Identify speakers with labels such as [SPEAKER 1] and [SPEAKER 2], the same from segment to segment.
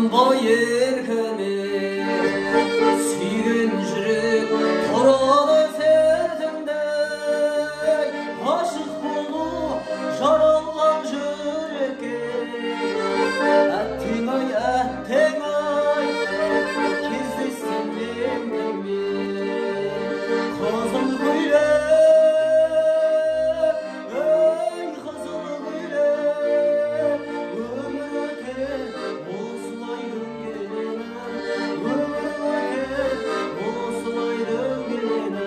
[SPEAKER 1] Çalınbay erkeme Suyun jürek Toralı serdimde Aşık bolu Jarallan jürekке Ettin ay Kezdessin memnunme Kazıl güyle Ey kazıl güyle Ömür öter Olsulaydın gelene Ömür öter Olsulaydın gelene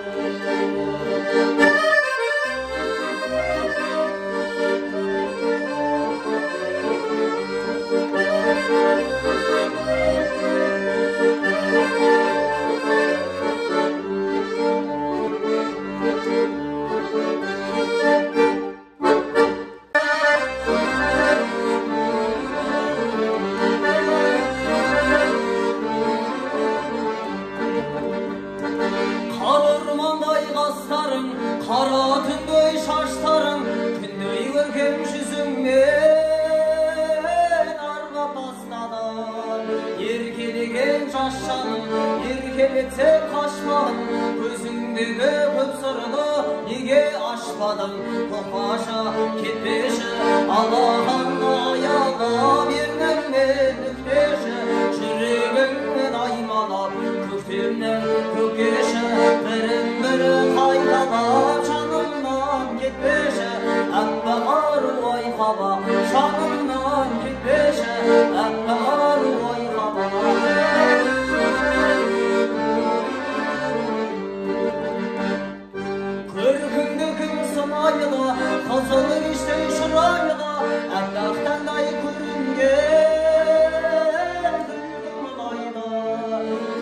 [SPEAKER 1] Kara tündöy şaşlarım, tündöy görkem yüzümden arga bastadan. Yerkeligen şaşşanım, yerkeletsem kaçmadım, gözündeki köp sırrını nege aşmadım. Topaşa ketpeşe, Allah'ına yalga vermem ben nükleşe, yüreğimden aymalap, köktemden kökeşe, birin kaytalap canımdan gitmeşe, emme aruvay hava, canımdan gitmeşe, emme aruvay hava. Körkündüküm sınayla, kazılır işte şurayla, emmekten dayı görüngen, kıldım olayda,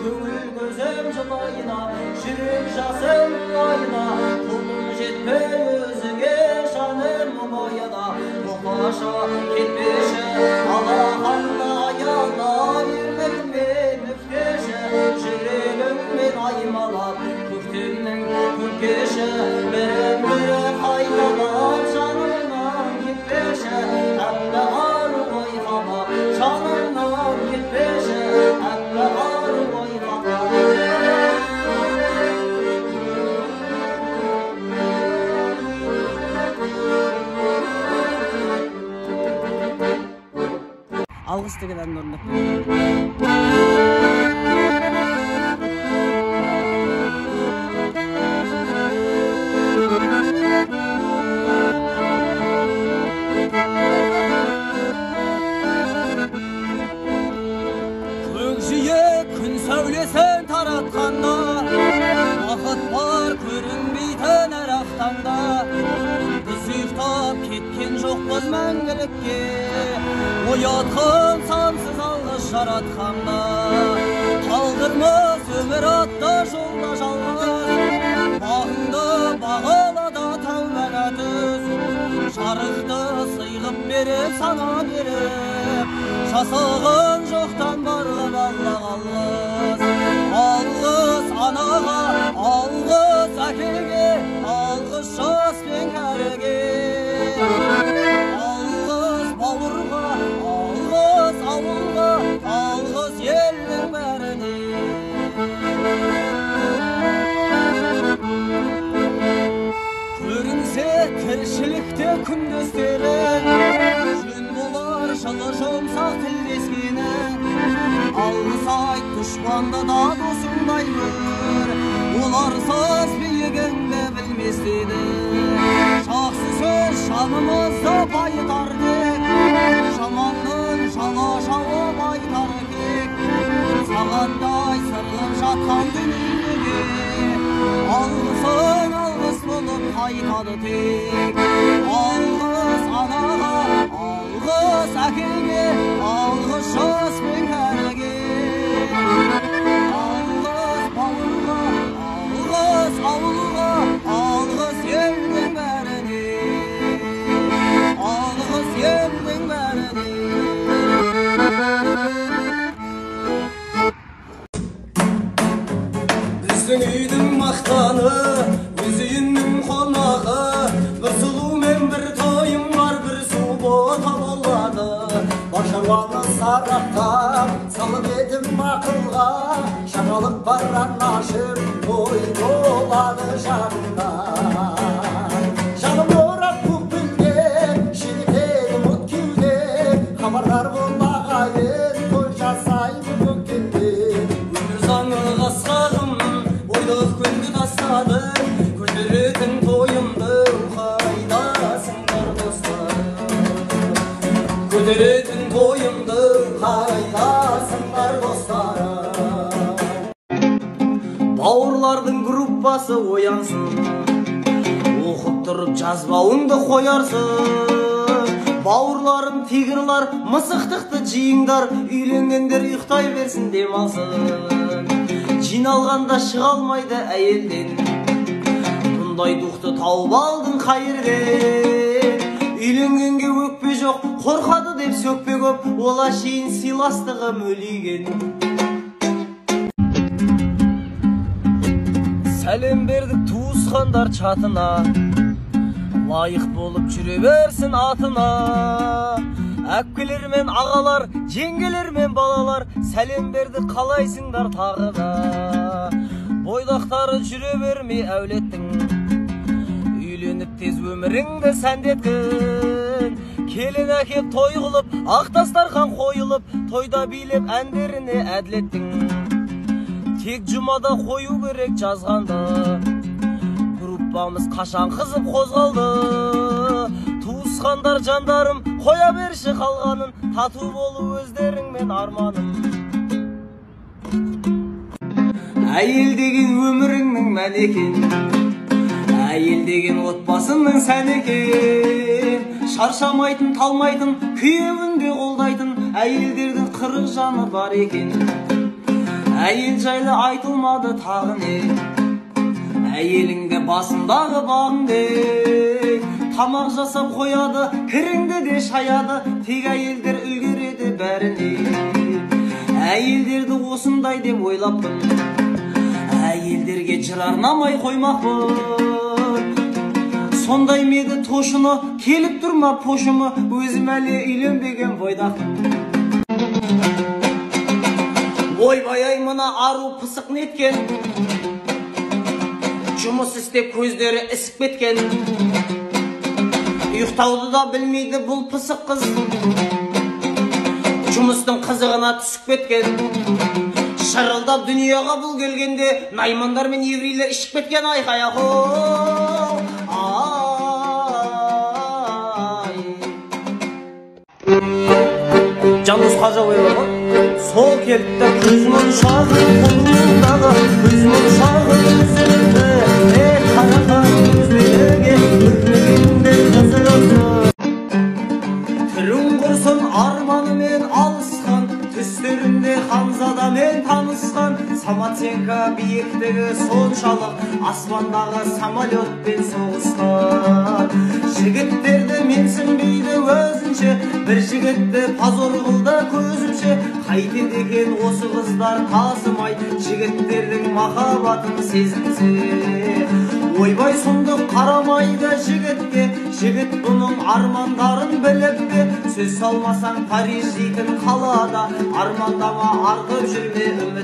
[SPEAKER 1] köngül gözüm çılayda, şirin jasım ayda, kulun jetmey özüge şanım boyada, topaşa ketmeşe, Allah'ına yalga vermem ben nükleşe, yüreğimden aymalap, köktemden kökeşe, birin kaytalap canımdan gitmeşe, emme aruvay hava, canımdan gitmeşe, emme aruvay hava.
[SPEAKER 2] Algыс деген әнін орындап
[SPEAKER 1] Көкжие күн сәулесін таратқанда, уақыт бар көрінбейтін әр ақтаңда, біз ұйықтап кеткен жоқпыз мәңгілікке, оятқын сансыз алғыс жаратқанда. Қалдырмыз өмір атты жолда жалғыз, бағыңды бағалада тәубәна түз, жарықты сыйғып беріп сана беріп, жасағын жоқтан барлап аллах алғыз. Алғыз анаға, алғыз әкеге, алғыз жас пен кәріге, алғыз бауырға, алғыз ауылға, алғыз елдің бәріне. Көрінсе тіршілікте күндестерің, жөн болар жылы жұмсақ тілдескені, алғыс айт дұшпанды да досыңдай көр, оларсыз биігіңді білмес еді. Жақсы сөз жанымызды байытар дек, жаманның жала жауып айтар кек, сағаттай сырғып жатқан дүниеге, алғысың алғыс болып қайтады тек. Алғыс анаға, алғыс әкеге, алғыс жас пен кәріге, алғыс бауырға, алғыс ауылға, алғыс елдің бәріне, алғыс елдің бәріне. Біздің үйдің мақтаны, өз үйінің қонағы, бір сұлу мен бір тойым бар, бір су бота болады.
[SPEAKER 3] Шаруаны сарақтап салып едім ақылға, шағалып баран ашып той болады жағында. Жаным орап көкпілге шеретеді мұт кеуде, хабардар бол ағайын той жасайды көктемде.
[SPEAKER 1] Өмір заңы қасқағым ойды көнді тастады, көтеретін тойымды қайдасыңдар достарым, көтеретін тойымды қайдасыңдар достарым. Бауырлардың группасы оянсын, оқып тұрып жазбауыңды қоярсың. Бауырларым тигрлар, мысықтықты жиыңдар, үйленгендер ұйықтай берсін демалсын. Жиналғанда шыға алмайды әйелден, бұндай дұқты тауып алдың қайырден. Үйленгенге өкпе жоқ, қорқады деп сөкпе көп, ола шейін сыйластығы мөлиген. Сәлем бердік туысқандар чатына, лайық болып жүре берсін атына. Әпкелер мен ағалар, жеңгелер мен балалар, сәлем берді қалайсыңдар тағы да. Бойдақтары жүре бермей әулеттің, үйленіп тез өміріңді сәндеткін. Келін әкеп той қылып, ақтастархан қойылып, тойда билеп әндеріне әділеттің. Тек жұмада қою керек жазғанды, группамыз қашан қызып қозғалды. Туысқандар жандарым, қоя берші қалғанын, тату болу өздеріңмен арманым. Әйел деген өміріңнің мәні екен, әйел деген отбасының сәні екен. Шаршамайтын, талмайтын, күйеуінде қолдайтын әйелдердің қырық жаны бар екен. Әйел жайлы айтылмады тағы не, әйеліңде басындағы бағыңде. Тамақ жасап қояды, кіріңді де шаяды, тек әйелдер үлгереді бәріне. Әйелдерді осындай деп ойлаппын, әйелдерге жыр арнамай қоймақпын. Сондай меді тошыны, келіп тұрма пошымы, өзім әлі үйленбеген бойдақпын. Ойбай-ай мына ару пысық неткен, жұмыс істеп көздері ісіп кеткен. Ұйықтауды да білмейді бұл пысық қыз, жұмыстың қызығына түсіп кеткен. Шырылдап дүнияға бұл келгенде, наймандар мен еврейлер ішіп кеткен. Айқай-ақ Жандос қажа ойлама, сол келді көзімін шағы қолындағы, көзімін шағы көзімді, қарақан көздерге көрмегенде қызығымды. Түрің құрсын арманымен алысқан, түстерінде ханзадамен танысқан. Самоценка биіктігі соншалық, аспандағы самолетпен соғысқан. Жігіттерді менсінбейді өзінше, бір жігітті позор қылды көзімше. Қайтеді екен осы қыздар тасымай, жігіттердің махаббатын сезінсе. Ойбай сұмдық қарамайды жігітке, жігіт бұның армандарын біліп пе. Сөз салмасаң Париж дейтін қалада, армандама артып жүрме өмір.